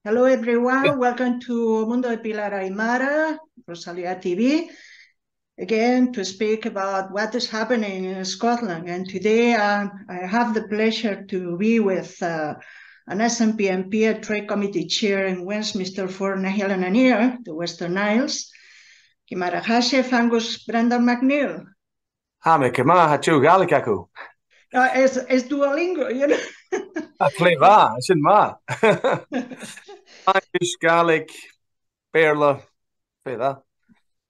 Hello, everyone. Welcome to Mundo de Pilar-Aymara, Rosalia TV, again to speak about what is happening in Scotland. And today I have the pleasure to be with an SNP MP, a Trade Committee Chair in Westminster for Nahil and Anir, the Western Isles, Kimarahashe Angus Brendan MacNeil. Es Duolingo, you know. Irish, Gaelic, Berla, that.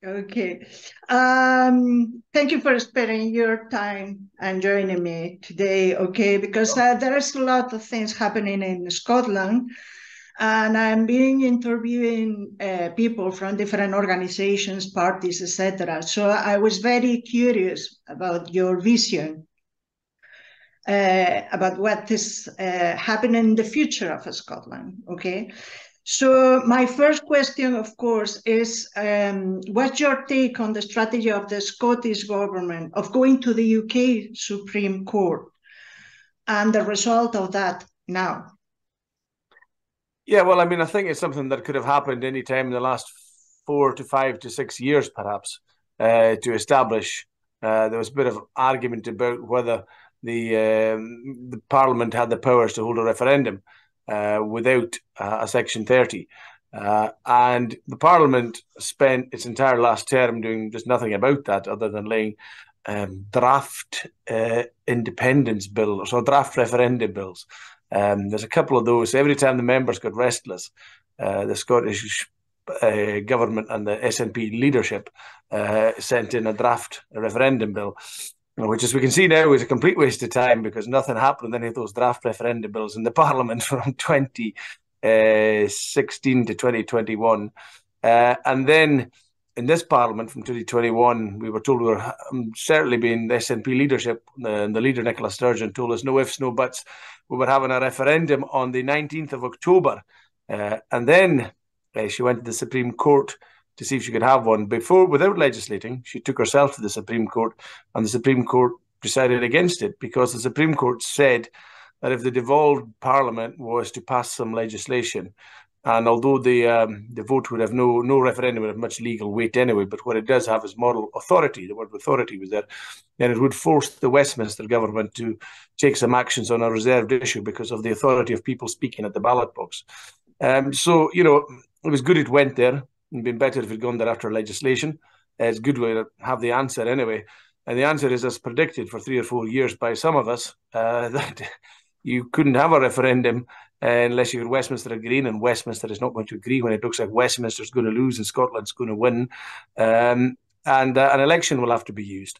Okay. Thank you for spending your time and joining me today, okay? Because there's a lot of things happening in Scotland, and I'm being interviewing people from different organizations, parties, etc. So I was very curious about your vision about what is happening in the future of Scotland, okay? So my first question, of course, is what's your take on the strategy of the Scottish government of going to the UK Supreme Court and the result of that now? Yeah, well, I mean, I think it's something that could have happened any time in the last 4 to 5 to 6 years, perhaps, to establish. There was a bit of argument about whether the Parliament had the powers to hold a referendum without a Section 30. And the Parliament spent its entire last term doing just nothing about that other than laying draft independence bills or draft referendum bills. There's a couple of those. Every time the members got restless, the Scottish government and the SNP leadership sent in a draft referendum bill, which, as we can see now, is a complete waste of time because nothing happened with any of those draft referendum bills in the Parliament from 2016 to 2021. And then in this Parliament from 2021, we were told we were certainly being the SNP leadership, and the leader, Nicola Sturgeon, told us no ifs, no buts. We were having a referendum on the 19th of October. And then she went to the Supreme Court to see if she could have one. Without legislating, she took herself to the Supreme Court, and the Supreme Court decided against it because the Supreme Court said that if the devolved Parliament was to pass some legislation, and although the vote would have no referendum would have much legal weight anyway, but what it does have is moral authority. The word authority was there, and it would force the Westminster government to take some actions on a reserved issue because of the authority of people speaking at the ballot box. So, you know, it was good it went there. It'd been better if it'd gone there after legislation. It's good to have the answer anyway. And the answer is, as predicted for 3 or 4 years by some of us, that you couldn't have a referendum unless you had Westminster agreeing, and Westminster is not going to agree when it looks like Westminster's going to lose and Scotland's going to win. And an election will have to be used.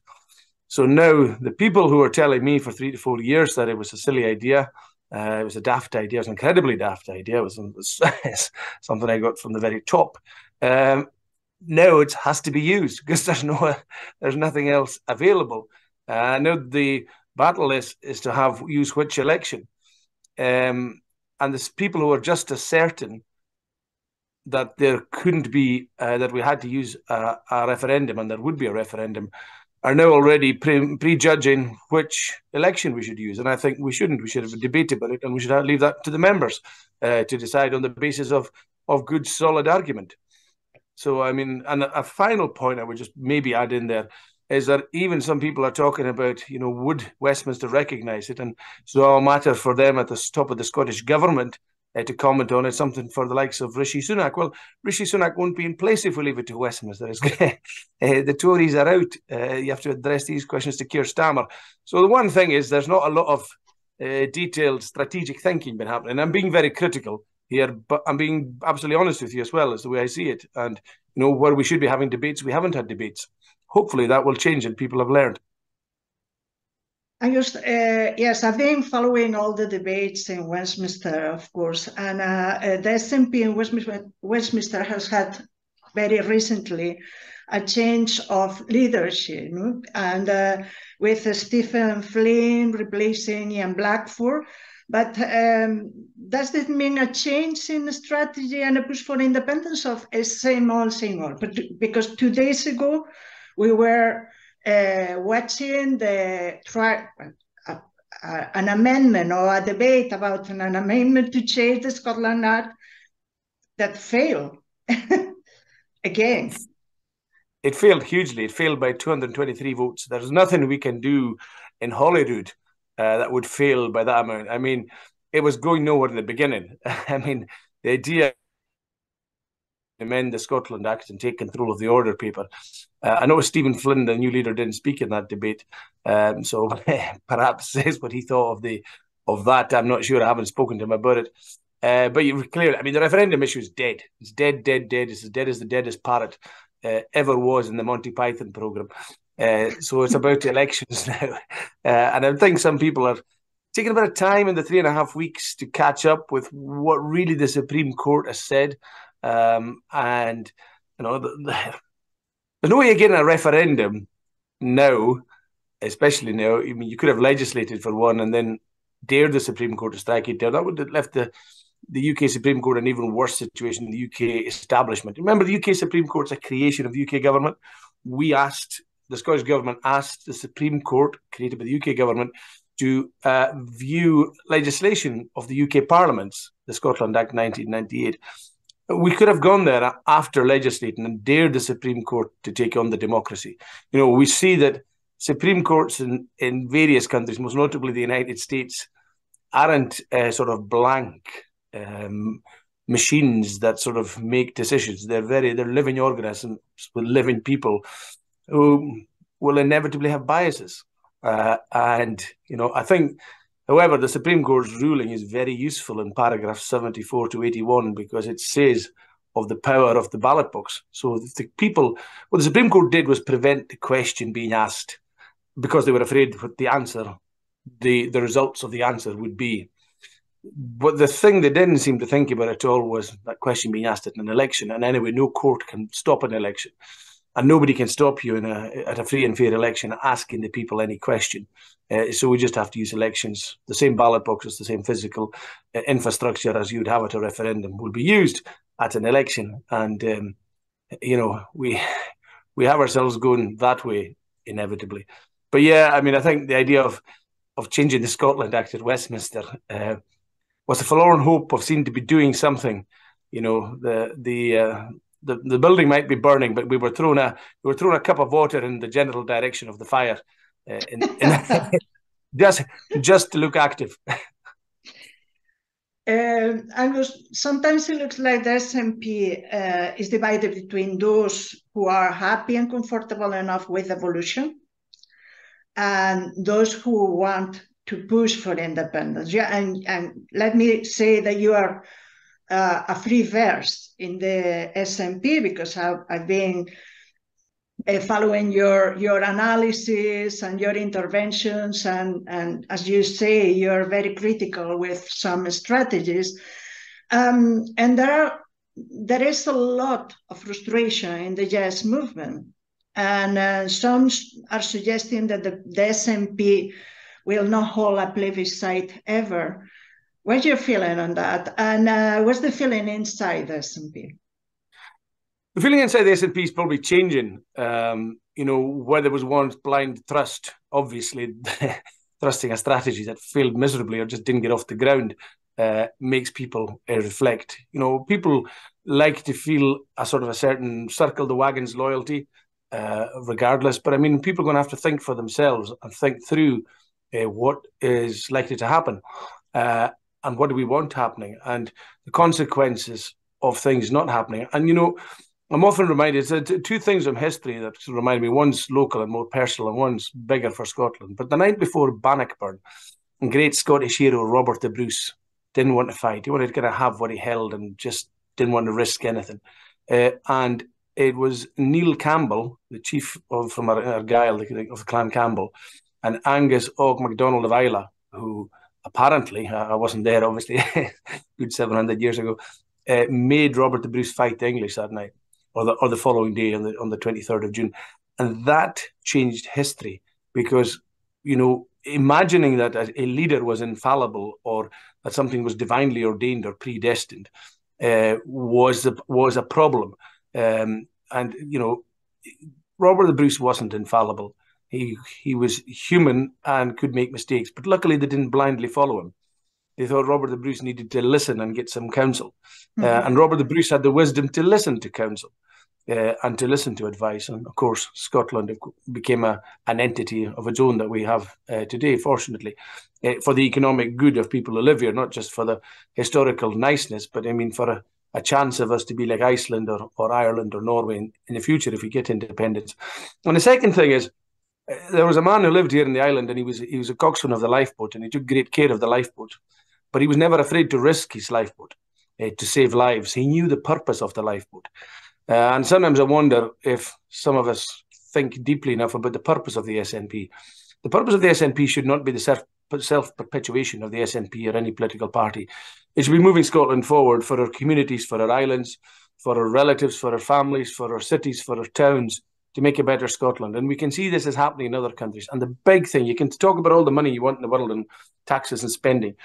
So now the people who are telling me for 3 to 4 years that it was a silly idea, it was a daft idea, it was an incredibly daft idea, it was something I got from the very top. Now it has to be used because there's nothing else available. Now the battle is to use which election. And there's people who are just as certain that there couldn't be, that we had to use a referendum and there would be a referendum, are now already prejudging which election we should use. And I think we shouldn't. We should have a debate about it, and we should leave that to the members to decide on the basis of good, solid argument. So, I mean, and a final point I would just maybe add in there is that even some people are talking about, you know, would Westminster recognise it? And so all matter for them at the top of the Scottish government to comment on it, something for the likes of Rishi Sunak. Well, Rishi Sunak won't be in place if we leave it to Westminster. The Tories are out. You have to address these questions to Keir Starmer. So the one thing is there's not a lot of detailed strategic thinking been happening. I'm being very critical here, but I'm being absolutely honest with you as well, as the way I see it. And, you know, where we should be having debates, we haven't had debates. Hopefully that will change and people have learned. Yes, I've been following all the debates in Westminster, of course, and the SNP in Westminster has had very recently a change of leadership, and with Stephen Flynn replacing Ian Blackford. But does this mean a change in the strategy and a push for independence of same old? But because 2 days ago we were watching an amendment or a debate about an amendment to change the Scotland Act that failed again. It failed hugely. It failed by 223 votes. There's nothing we can do in Holyrood that would fail by that amount. I mean, it was going nowhere in the beginning. I mean, the idea amend the Scotland Act and take control of the order paper. I know Stephen Flynn, the new leader, didn't speak in that debate, so perhaps says what he thought of that. I'm not sure. I haven't spoken to him about it. But you clearly, I mean, the referendum issue is dead. It's dead, dead, dead. It's as dead as the deadest parrot ever was in the Monty Python program. So it's about elections now. And I think some people are taking a bit of time in the 3.5 weeks to catch up with what really the Supreme Court has said. And, you know, there's no way of getting a referendum now, especially now. I mean, you could have legislated for one and then dared the Supreme Court to strike it down. That would have left the UK Supreme Court in an even worse situation in the UK establishment. Remember, the UK Supreme Court's a creation of the UK government. The Scottish Government asked the Supreme Court, created by the UK government, to view legislation of the UK Parliament's, the Scotland Act 1998. We could have gone there after legislating and dared the Supreme Court to take on the democracy. You know, we see that Supreme Courts in various countries, most notably the United States, aren't sort of blank machines that sort of make decisions. They're living organisms with living people who will inevitably have biases. And, you know, I think, however, the Supreme Court's ruling is very useful in paragraphs 74 to 81 because it says of the power of the ballot box. So what the Supreme Court did was prevent the question being asked because they were afraid what the answer, the results of the answer would be. But the thing they didn't seem to think about at all was that question being asked at an election. And anyway, no court can stop an election. And nobody can stop you at a free and fair election asking the people any question. So we just have to use elections. The same ballot boxes, the same physical infrastructure as you'd have at a referendum will be used at an election. And, you know, we have ourselves going that way inevitably. But yeah, I mean, I think the idea of changing the Scotland Act at Westminster was a forlorn hope of seeming to be doing something. You know, the building might be burning, but we were throwing a cup of water in the general direction of the fire, just to look active. Angus, sometimes it looks like the SNP is divided between those who are happy and comfortable enough with evolution and those who want to push for independence. Yeah, and let me say that you are a free verse in the SNP because I've been following your analysis and your interventions, and as you say, you're very critical with some strategies, and there is a lot of frustration in the Yes movement, and some are suggesting that the SNP will not hold a plebiscite ever. What's your feeling on that? And what's the feeling inside the SNP? The feeling inside the SNP is probably changing. You know, where there was once blind trust, obviously trusting a strategy that failed miserably or just didn't get off the ground makes people reflect. You know, people like to feel a certain circle the wagons loyalty, regardless. But I mean, people are going to have to think for themselves and think through what is likely to happen. And what do we want happening, and the consequences of things not happening. And, you know, I'm often reminded, two things from history that remind me. One's local and more personal, and one's bigger for Scotland. But the night before Bannockburn, great Scottish hero Robert the Bruce didn't want to fight. He wanted to kind of have what he held and just didn't want to risk anything. And it was Neil Campbell, the chief from Argyll, of the Clan Campbell, and Angus MacDonald of Islay, who apparently, I wasn't there, obviously, good 700 years ago, made Robert the Bruce fight the English that night, or the following day on the 23rd of June. And that changed history because, you know, imagining that a leader was infallible or that something was divinely ordained or predestined was a problem. And, you know, Robert the Bruce wasn't infallible. He was human and could make mistakes, but luckily they didn't blindly follow him. they thought Robert the Bruce needed to listen and get some counsel. And Robert the Bruce had the wisdom to listen to counsel and to listen to advice. And of course, Scotland became an entity of its own that we have today, fortunately, for the economic good of people who live here, not just for the historical niceness, but I mean for a chance of us to be like Iceland or Ireland or Norway in the future if we get independence. And the second thing is, there was a man who lived here in the island, and he was a coxswain of the lifeboat, and he took great care of the lifeboat. But he was never afraid to risk his lifeboat to save lives. He knew the purpose of the lifeboat. And sometimes I wonder if some of us think deeply enough about the purpose of the SNP. The purpose of the SNP should not be the self-perpetuation of the SNP or any political party. It should be moving Scotland forward for our communities, for our islands, for our relatives, for our families, for our cities, for our towns, to make a better Scotland. And we can see this is happening in other countries. And the big thing, you can talk about all the money you want in the world and taxes and spending,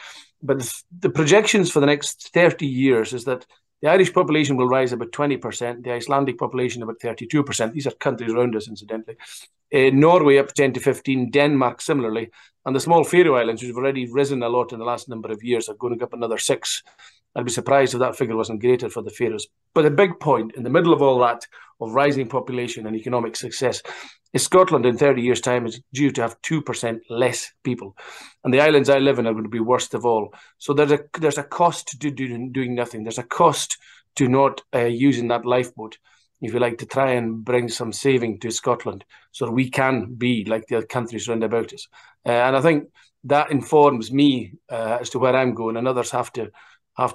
but the projections for the next 30 years is that the Irish population will rise about 20%, the Icelandic population about 32%. These are countries around us, incidentally. Norway up 10 to 15, Denmark similarly, and the small Faroe Islands, which have already risen a lot in the last number of years, are going up another 6. I'd be surprised if that figure wasn't greater for the Faroes. But the big point in the middle of all that, of rising population and economic success, is Scotland in 30 years' time is due to have 2% less people. And the islands I live in are going to be worst of all. So there's a cost to doing nothing. There's a cost to not using that lifeboat, if you like, to try and bring some saving to Scotland so that we can be like the other countries round about us. And I think that informs me as to where I'm going, and others have to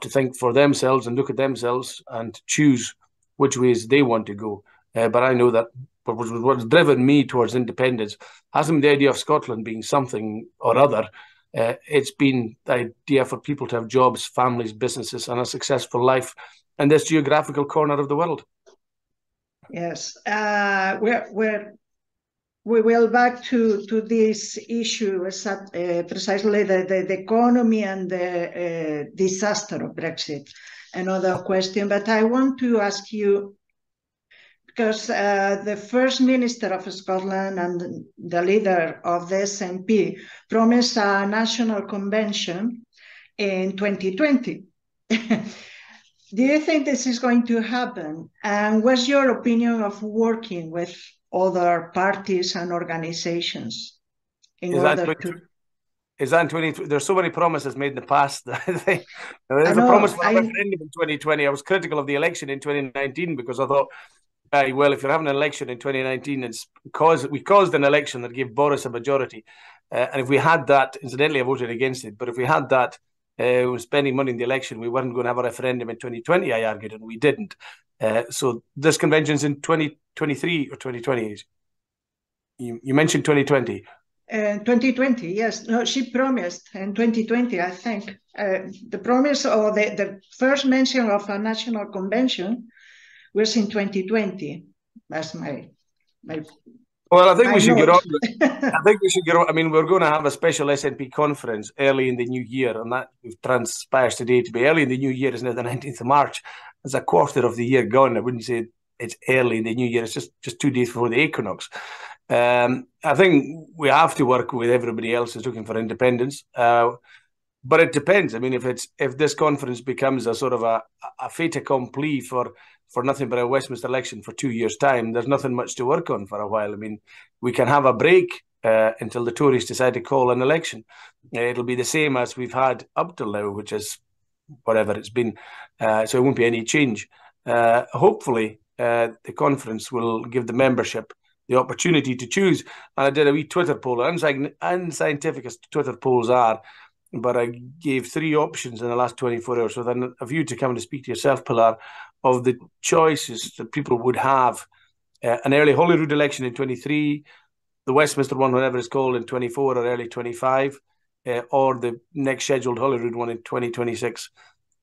think for themselves and look at themselves and choose which ways they want to go. But I know that what's driven me towards independence hasn't been the idea of Scotland being something or other. It's been the idea for people to have jobs, families, businesses, and a successful life in this geographical corner of the world. Yes, we will back to this issue, precisely the economy and the disaster of Brexit, another question. But I want to ask you, because the First Minister of Scotland and the leader of the SNP promised a national convention in 2020. Do you think this is going to happen? And what's your opinion of working with other parties and organizations in order to... Is that in 2020? There's so many promises made in the past. There's a promise for a referendum in 2020. I was critical of the election in 2019 because I thought, well, if you're having an election in 2019, we caused an election that gave Boris a majority. And if we had that, incidentally, I voted against it, but if we had that, spending money in the election, we weren't going to have a referendum in 2020, I argued, and we didn't. So this convention's in 2023 or 2020. You mentioned 2020. 2020, yes. No, she promised in 2020, I think. The promise or the first mention of a national convention was in 2020. That's my Well, I think we should get on. I think we should get on. I mean, we're going to have a special SNP conference early in the new year, and that transpires today to be early in the new year is now the 19th of March. It's a quarter of the year gone. I wouldn't say it's early in the new year. It's just 2 days before the equinox. I think we have to work with everybody else who's looking for independence. But it depends. I mean, if this conference becomes a sort of a fait accompli for nothing but a Westminster election for 2 years' time, there's nothing much to work on for a while. I mean, we can have a break until the Tories decide to call an election. It'll be the same as we've had up till now, which is whatever it's been. So it won't be any change. Hopefully, the conference will give the membership the opportunity to choose. And I did a wee Twitter poll, unscientific as Twitter polls are, but I gave 3 options in the last 24 hours, with a view to coming to speak to yourself, Pilar, of the choices that people would have. An early Holyrood election in 23, the Westminster one, whenever it's called, in 24 or early 25, or the next scheduled Holyrood one in 2026.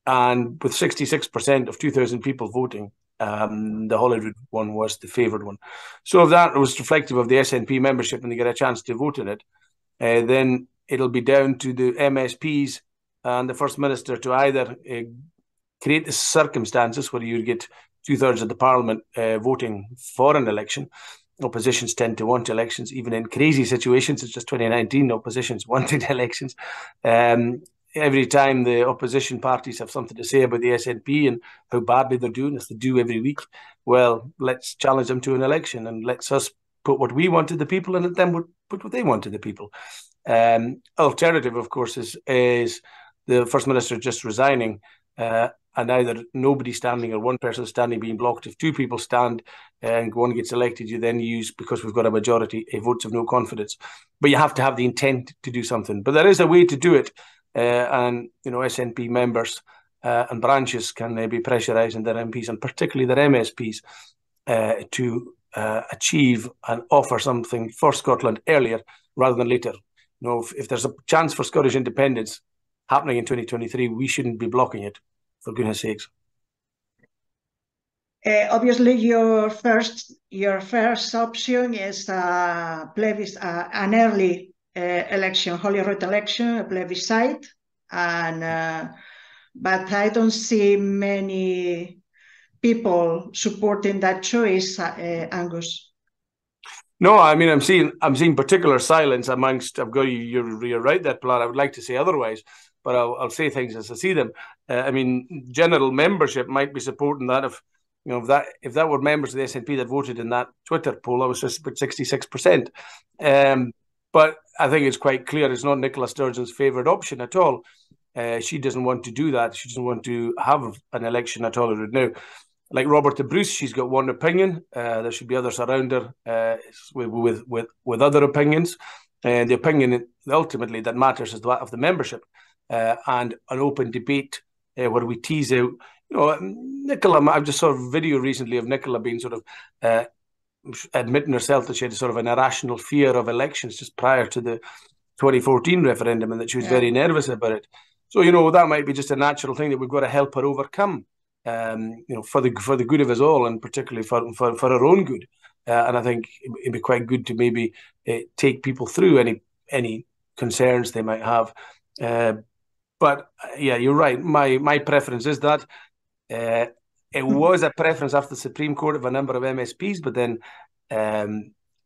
And with 66% of 2,000 people voting, the Holyrood one was the favoured one. So if that was reflective of the SNP membership and they get a chance to vote in it, then it'll be down to the MSPs and the First Minister to either create the circumstances where you get 2/3 of the Parliament voting for an election. Oppositions tend to want elections, even in crazy situations such as 2019. Oppositions wanted elections. every time the opposition parties have something to say about the SNP and how badly they're doing, as they do every week, well, let's challenge them to an election and let's us put what we want to the people and let them put what they want to the people. Alternative, of course, is the First Minister just resigning and either nobody standing or one person standing being blocked. If two people stand and one gets elected, you then use, because we've got a majority, a votes of no confidence. But you have to have the intent to do something. But there is a way to do it. And, SNP members and branches can be pressurising their MPs and particularly their MSPs to achieve and offer something for Scotland earlier rather than later. If there's a chance for Scottish independence happening in 2023, we shouldn't be blocking it, for goodness sakes. Obviously, your first option is an early election, Holyrood election, a plebiscite, and but I don't see many people supporting that choice, Angus. No, I mean, I'm seeing particular silence amongst. You're right that, Pilar. I would like to say otherwise, but I'll say things as I see them. I mean, general membership might be supporting that if that were members of the SNP that voted in that Twitter poll, I was just about 66%. But I think it's quite clear it's not Nicola Sturgeon's favoured option at all. She doesn't want to do that. She doesn't want to have an election at all now. Like Robert de Bruce, she's got one opinion. There should be others around her with other opinions. And the opinion ultimately that matters is that of the membership and an open debate where we tease out. Nicola, I've just saw a video recently of Nicola being sort of admitting herself that she had sort of an irrational fear of elections just prior to the 2014 referendum and that she was very nervous about it. So, that might be just a natural thing that we've got to help her overcome. For the good of us all, and particularly for our own good. And I think it'd be quite good to maybe take people through any concerns they might have. But yeah, you're right. My preference is that it was a preference after the Supreme Court of a number of MSPs, but then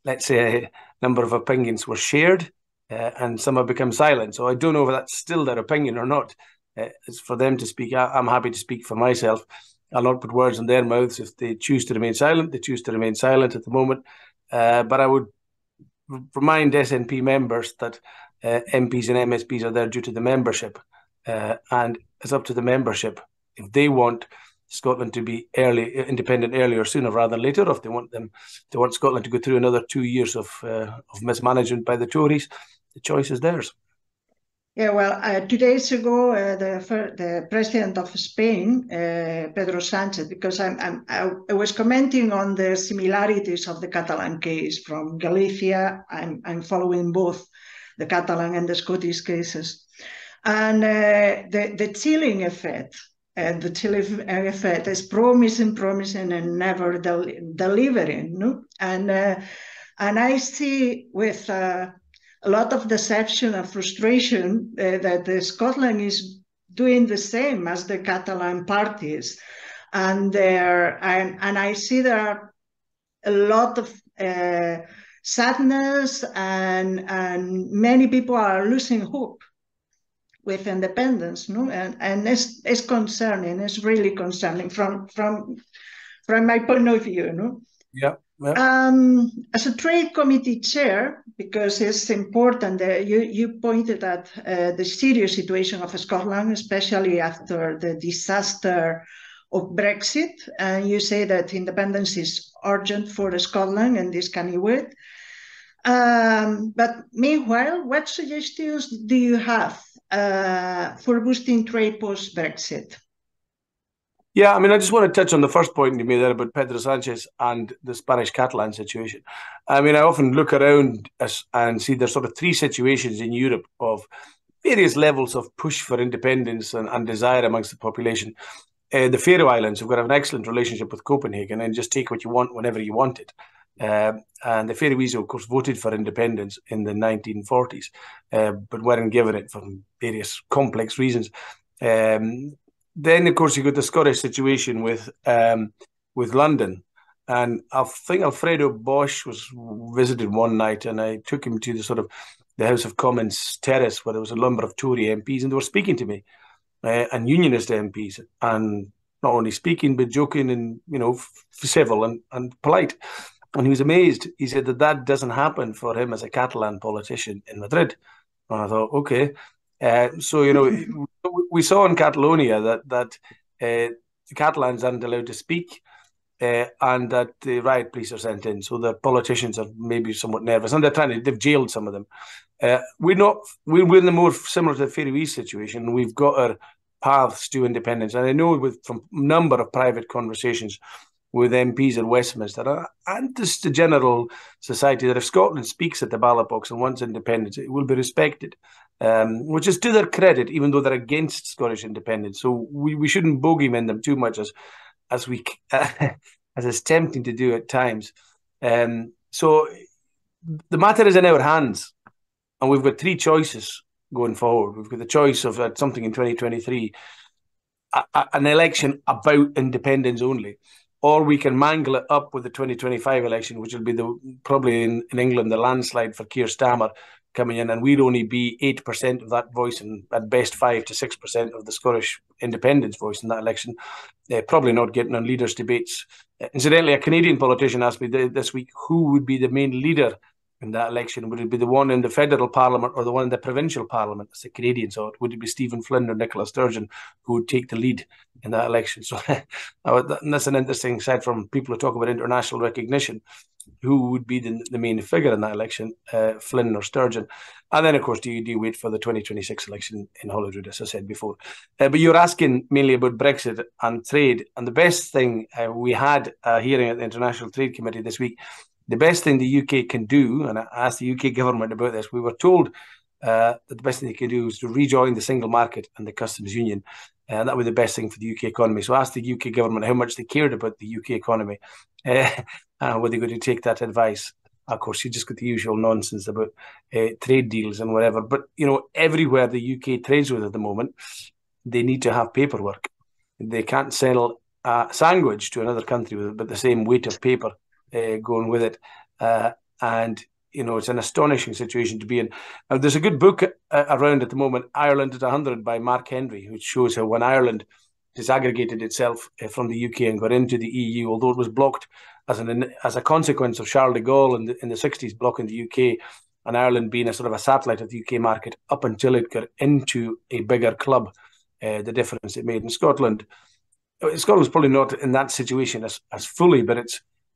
let's say a number of opinions were shared and some have become silent. So I don't know if that's still their opinion or not. It's for them to speak. I'm happy to speak for myself. I'll not put words in their mouths. If they choose to remain silent, they choose to remain silent at the moment. But I would remind SNP members that MPs and MSPs are there due to the membership. And it's up to the membership if they want Scotland to be independent earlier, sooner rather than later, or if they want Scotland to go through another 2 years of mismanagement by the Tories. The choice is theirs. Yeah, well, 2 days ago, the president of Spain, Pedro Sánchez, because I was commenting on the similarities of the Catalan case from Galicia. I'm following both the Catalan and the Scottish cases, and the chilling effect. The chilling effect is promising and never delivering. No? And I see with a lot of deception and frustration that Scotland is doing the same as the Catalan parties, and I see there are a lot of sadness and many people are losing hope with independence, no? And it's concerning. It's really concerning from my point of view, no? Yeah. As a trade committee chair, because it's important that you pointed at the serious situation of Scotland, especially after the disaster of Brexit, and you say that independence is urgent for Scotland and this can wait. But meanwhile, what suggestions do you have for boosting trade post-Brexit? Yeah, I mean, I just want to touch on the first point you made there about Pedro Sánchez and the Spanish-Catalan situation. I mean, I often look around and see there's sort of three situations in Europe of various levels of push for independence and desire amongst the population. The Faroe Islands have got an excellent relationship with Copenhagen and just take what you want whenever you want it. And the Faroese, of course, voted for independence in the 1940s, but weren't given it for various complex reasons. Then, of course, you got the Scottish situation with London. And I think Alfredo Bosch was visited one night and I took him to the the House of Commons terrace where there was a number of Tory MPs, and they were speaking to me, and unionist MPs, and not only speaking but joking and civil and polite. And he was amazed. He said that doesn't happen for him as a Catalan politician in Madrid. And I thought, okay. So, we saw in Catalonia that the Catalans aren't allowed to speak, and that the riot police are sent in. So the politicians are maybe somewhat nervous, and they've jailed some of them. We're in the more similar to the Faroese situation. We've got our paths to independence. And I know from a number of private conversations with MPs in Westminster and just the general society that if Scotland speaks at the ballot box and wants independence, it will be respected, which is to their credit, even though they're against Scottish independence. So we shouldn't bogeyman them too much as is tempting to do at times. So the matter is in our hands, and we've got three choices going forward. We've got the choice of something in 2023, an election about independence only, or we can mangle it up with the 2025 election, which will be probably in England the landslide for Keir Starmer coming in, and we'd only be 8% of that voice, and at best 5 to 6% of the Scottish independence voice in that election. Probably not getting on leaders' debates. Incidentally, a Canadian politician asked me this week who would be the main leader in that election. Would it be the one in the federal parliament or the one in the provincial parliament, as the Canadians thought? Would it be Stephen Flynn or Nicola Sturgeon who would take the lead in that election? So that's an interesting side from people who talk about international recognition. Who would be the main figure in that election, Flynn or Sturgeon? And then, of course, do you wait for the 2026 election in Holyrood, as I said before? But you're asking mainly about Brexit and trade. And the best thing, we had a hearing at the International Trade Committee this week, the best thing the UK can do, and I asked the UK government about this, we were told that the best thing they can do is to rejoin the single market and the customs union. And that would be the best thing for the UK economy. So I asked the UK government how much they cared about the UK economy. Were they going to take that advice? Of course, you just got the usual nonsense about trade deals and whatever. But, everywhere the UK trades with at the moment, they need to have paperwork. They can't sell a sandwich to another country with the same weight of paper going with it. And it's an astonishing situation to be in. There's a good book around at the moment, Ireland at 100 by Mark Henry, which shows how when Ireland disaggregated itself from the UK and got into the EU, although it was blocked as a consequence of Charles de Gaulle in the 60s blocking the UK, and Ireland being a sort of a satellite of the UK market up until it got into a bigger club, the difference it made in Scotland. Scotland's probably not in that situation as fully, but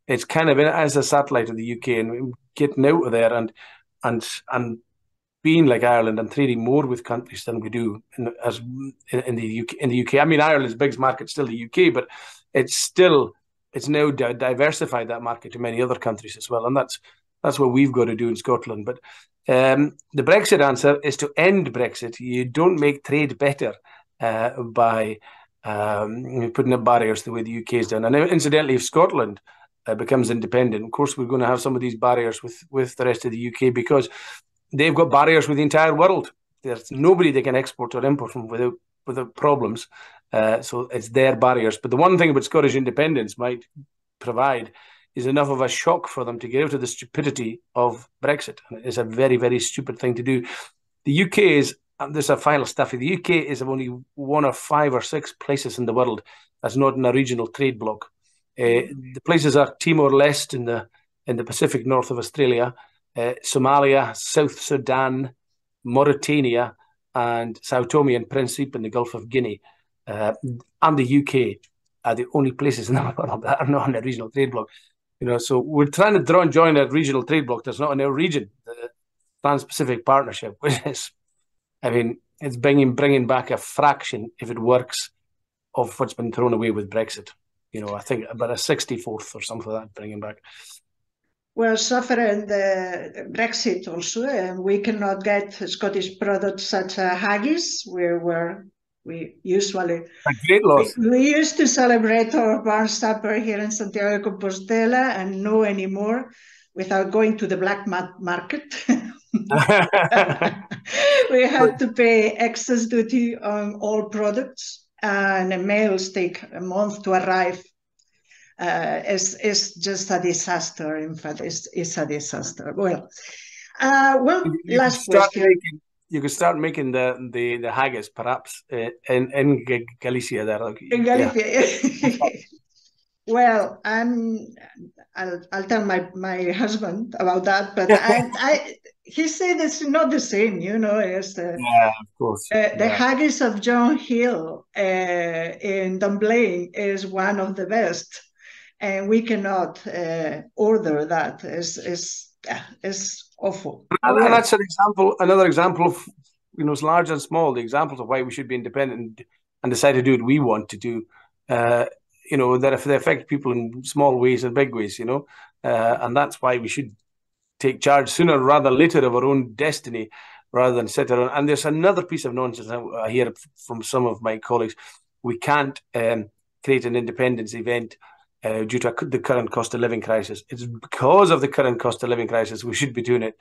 it's kind of as a satellite of the UK, and getting out of there and being like Ireland and trading more with countries than we do in the UK. I mean, Ireland's biggest market is still the UK, but it's now diversified that market to many other countries as well, and that's what we've got to do in Scotland. But the Brexit answer is to end Brexit. You don't make trade better by putting up barriers the way the UK has done. And incidentally, if Scotland becomes independent, of course, we're going to have some of these barriers with the rest of the UK, because they've got barriers with the entire world. There's nobody they can export or import from without problems. So it's their barriers. But the one thing about Scottish independence might provide is enough of a shock for them to get out of the stupidity of Brexit. And it's a very, very stupid thing to do. The UK is, and this is a final stuffy, the UK is only one of 5 or 6 places in the world that's not in a regional trade bloc. The places are Timor-Leste in the Pacific north of Australia, Somalia, South Sudan, Mauritania, and Sao Tome and Principe in the Gulf of Guinea. And the UK are the only places in the world that are not in a regional trade bloc. So we're trying to join a regional trade bloc that's not in our region, the Trans-Pacific Partnership, which is, it's bringing back a fraction, if it works, of what's been thrown away with Brexit. I think about a 64th or something like that, bringing back. We're suffering the Brexit also, and we cannot get Scottish products such as haggis, where we usually... A great loss. We used to celebrate our barn supper here in Santiago de Compostela, and no anymore, without going to the black market. We had to pay excess duty on all products, and the mails take a month to arrive. It's just a disaster. In fact, it's a disaster. Well, Well, You could last start question. making the haggis perhaps in Galicia there. Like, In yeah. Galicia. Well, I'll tell my husband about that, but he said it's not the same, you know. It's Yeah, of course. the Yeah. haggis of John Hill in Dunblane is one of the best, and we cannot order that. It's awful. And Okay. that's another example of, it's large and small, the examples of why we should be independent and decide to do what we want to do. That if they affect people in small ways and big ways, and that's why we should take charge sooner rather than later of our own destiny rather than sit around. And there's another piece of nonsense I hear from some of my colleagues. We can't create an independence event due to the current cost of living crisis. It's because of the current cost of living crisis we should be doing it.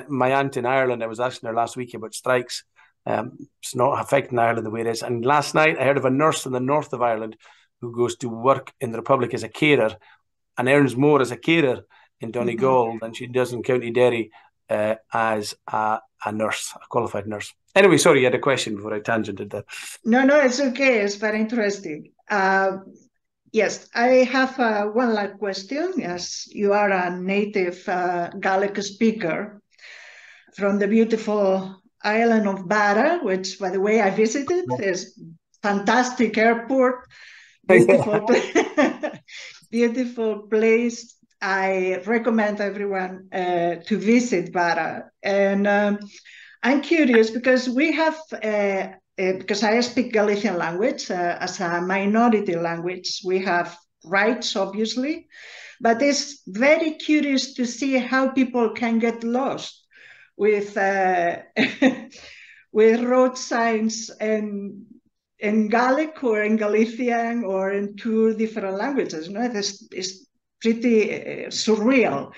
My aunt in Ireland, I was asking her last week about strikes. It's not affecting Ireland the way it is. And last night I heard of a nurse in the north of Ireland who goes to work in the Republic as a carer and earns more as a carer in Donegal than she does in County Derry as a nurse, a qualified nurse. Anyway, sorry, you had a question before I tangented that. No, it's okay. It's very interesting. Yes, I have one last question. Yes, you are a native Gaelic speaker from the beautiful island of Barra, which, by the way, I visited. Is fantastic airport, beautiful, beautiful place. I recommend everyone to visit Barra. And I'm curious because we have because I speak Galician language as a minority language. We have rights, obviously, but it's very curious to see how people can get lost with with road signs in Gaelic or in Galician or in two different languages. No, it's pretty surreal.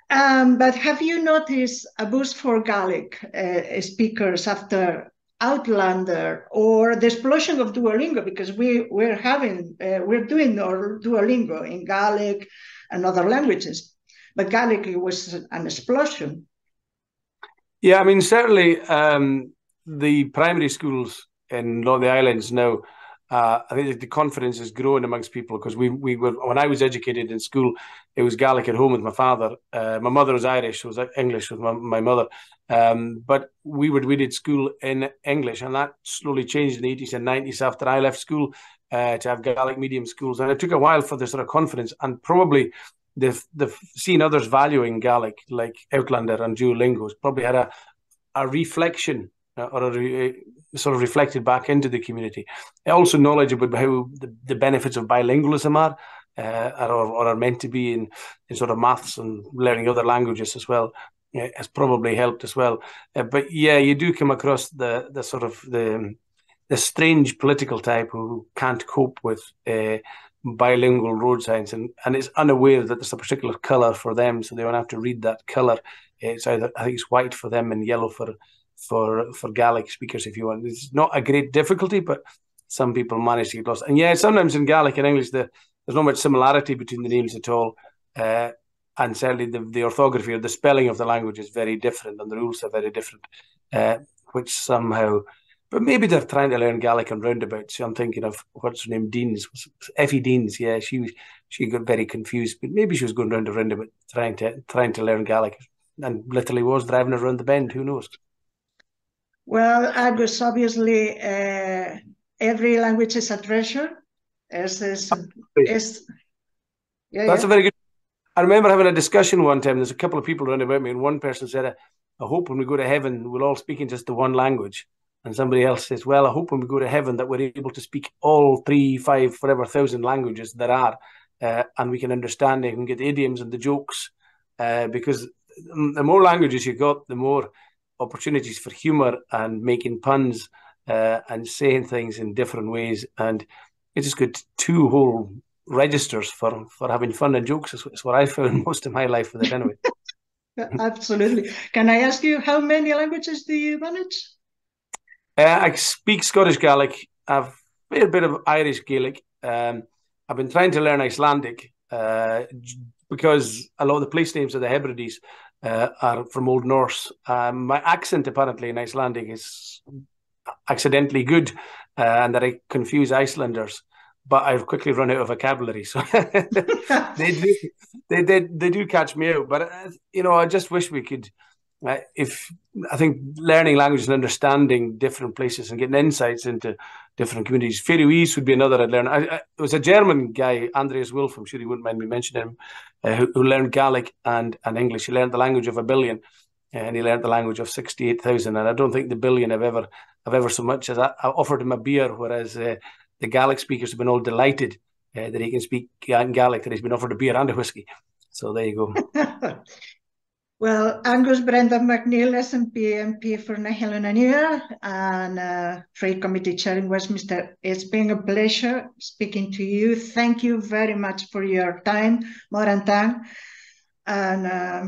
But have you noticed a boost for Gaelic speakers after Outlander or the explosion of Duolingo? Because we're doing our Duolingo in Gaelic and other languages, but Gaelic was an explosion. Yeah, I mean, certainly the primary schools in a lot of the islands now, I think the confidence is growing amongst people because we were, when I was educated in school, it was Gaelic at home with my father. My mother was Irish, was English with my mother. But we did school in English, and that slowly changed in the 80s and 90s after I left school to have Gaelic medium schools. And it took a while for the sort of confidence, and probably they've seen others valuing Gaelic, like Outlander and Duolingo, probably had a reflection or a sort of reflected back into the community. Also knowledge about how the benefits of bilingualism are meant to be in sort of maths and learning other languages as well has probably helped as well. But yeah, you do come across the sort of the strange political type who can't cope with bilingual road signs and is unaware that there's a particular colour for them, so they won't have to read that colour. It's either, I think it's white for them and yellow for Gaelic speakers, if you want. It's not a great difficulty, but some people manage to get lost. And yeah, sometimes in Gaelic and English, there's not much similarity between the names at all. And certainly the orthography or the spelling of the language is very different and the rules are very different, which somehow... But maybe they're trying to learn Gaelic on roundabouts. So I'm thinking of, what's her name, Deans. Effie Deans, yeah, she got very confused. But maybe she was going round a roundabout trying to learn Gaelic and literally was driving around the bend. Who knows? Well, Agus, obviously, every language is a treasure. That's a very good... I remember having a discussion one time. There's a couple of people around about me, and one person said, I hope when we go to heaven, we'll all speak in just the one language. And somebody else says, well, I hope when we go to heaven that we're able to speak all 3, 5, whatever 1,000 languages there are, and we can understand it and get the idioms and the jokes, because the more languages you got, the more opportunities for humour and making puns and saying things in different ways. And it's just got 2 whole registers for having fun and jokes. It's what I found most of my life with it anyway. Absolutely. Can I ask you, how many languages do you manage? I speak Scottish Gaelic. I've a bit of Irish Gaelic. I've been trying to learn Icelandic because a lot of the place names are the Hebrides, are from Old Norse. My accent, apparently, in Icelandic is accidentally good, and that I confuse Icelanders. But I've quickly run out of vocabulary, so they do catch me out. But I just wish we could. I think learning languages and understanding different places and getting insights into different communities. Faroese would be another I'd learn. There was a German guy, Andreas Wolf, I'm sure he wouldn't mind me mentioning him, who learned Gaelic and English. He learned the language of 1 billion, and he learned the language of 68,000. And I don't think the billion have ever so much as I offered him a beer, whereas the Gaelic speakers have been all delighted that he can speak Gaelic, that he's been offered a beer and a whiskey. So there you go. Well, Angus Brendan MacNeil, SNP MP for Nahil and Trade Committee Chair in Westminster. It's been a pleasure speaking to you. Thank you very much for your time, Morantang. And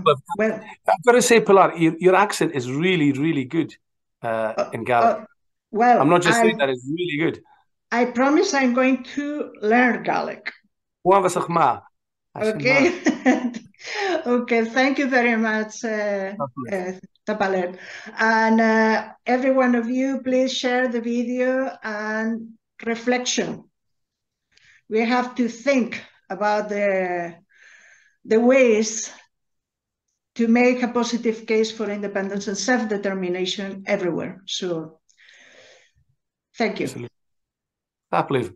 well, I've got to say, Pilar, your accent is really, really good in Gaelic. Well, I'm not just saying that; it's really good. I promise I'm going to learn Gaelic. Okay. Okay, thank you very much, Tapalet. And every one of you, please share the video and reflection. We have to think about the ways to make a positive case for independence and self-determination everywhere. So, thank you. Absolutely.